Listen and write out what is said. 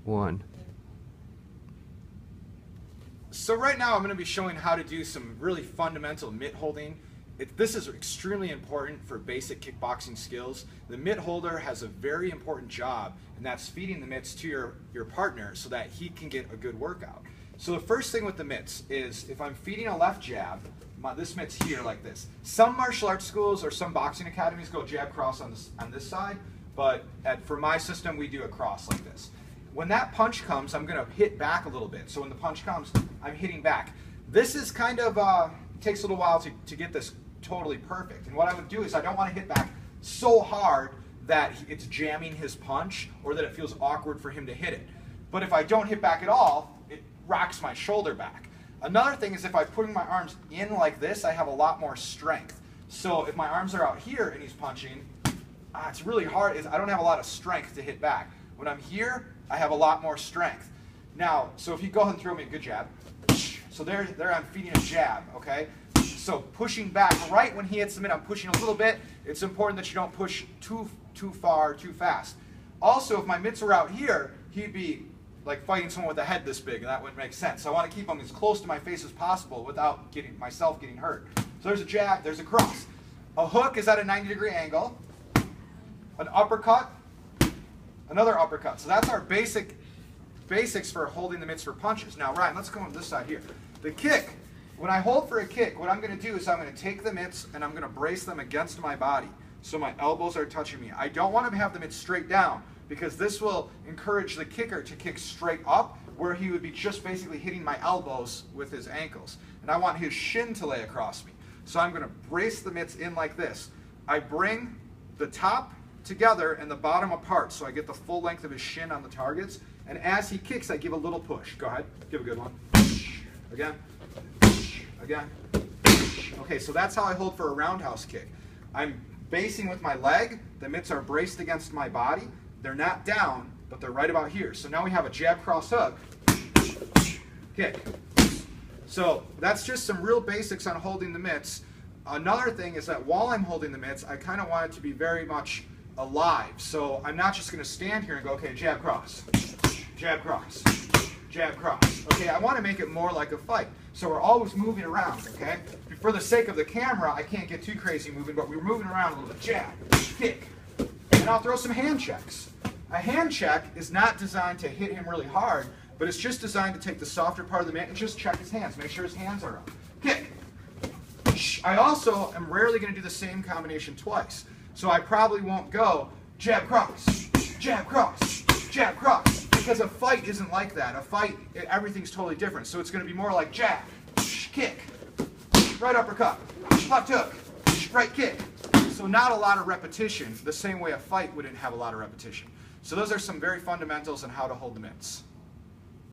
1. So right now I'm going to be showing how to do some really fundamental mitt holding. This is extremely important for basic kickboxing skills. The mitt holder has a very important job, and that's feeding the mitts to your partner so that he can get a good workout. So the first thing with the mitts is if I'm feeding a left jab, this mitt's here like this. Some martial arts schools or some boxing academies go jab cross on this side, but for my system we do a cross like this. When that punch comes, I'm going to hit back a little bit. So when the punch comes, I'm hitting back. This is kind of, takes a little while to get this totally perfect. And what I would do is I don't want to hit back so hard that it's jamming his punch or that it feels awkward for him to hit it. But if I don't hit back at all, it rocks my shoulder back. Another thing is if I put my arms in like this, I have a lot more strength. So if my arms are out here and he's punching, it's really hard. I don't have a lot of strength to hit back. When I'm here, I have a lot more strength. Now, so if you go ahead and throw me a good jab, so there I'm feeding a jab, okay? So pushing back right when he hits the mitt, I'm pushing a little bit. It's important that you don't push too far, too fast. Also, if my mitts were out here, he'd be like fighting someone with a head this big, and that wouldn't make sense. So I want to keep him as close to my face as possible without myself getting hurt. So there's a jab, there's a cross. A hook is at a 90-degree angle. An uppercut, another uppercut. So that's our basics for holding the mitts for punches. Now, Ryan, let's go on this side here. The kick, when I hold for a kick, what I'm going to do is I'm going to take the mitts and I'm going to brace them against my body so my elbows are touching me. I don't want to have the mitts straight down because this will encourage the kicker to kick straight up where he would be just basically hitting my elbows with his ankles. And I want his shin to lay across me. So I'm going to brace the mitts in like this. I bring the top together and the bottom apart so I get the full length of his shin on the targets, and as he kicks I give a little push. Go ahead, give a good one. Again, again. Okay, so that's how I hold for a roundhouse kick. I'm basing with my leg, the mitts are braced against my body, they're not down, but they're right about here. So now we have a jab cross hook, kick. So that's just some real basics on holding the mitts. Another thing is that while I'm holding the mitts, I kind of want it to be very much alive. So I'm not just going to stand here and go, okay, jab cross, jab cross, jab cross. Okay, I want to make it more like a fight. So we're always moving around, okay? For the sake of the camera, I can't get too crazy moving, but we're moving around a little bit. Jab, kick, and I'll throw some hand checks. A hand check is not designed to hit him really hard, but it's just designed to take the softer part of the mitt and just check his hands, make sure his hands are up. Kick. I also am rarely going to do the same combination twice. So I probably won't go jab cross, jab cross, jab cross, because a fight isn't like that. A fight, everything's totally different. So it's going to be more like jab, kick, right uppercut, left hook, right kick. So not a lot of repetition, the same way a fight wouldn't have a lot of repetition. So those are some very fundamentals on how to hold the mitts.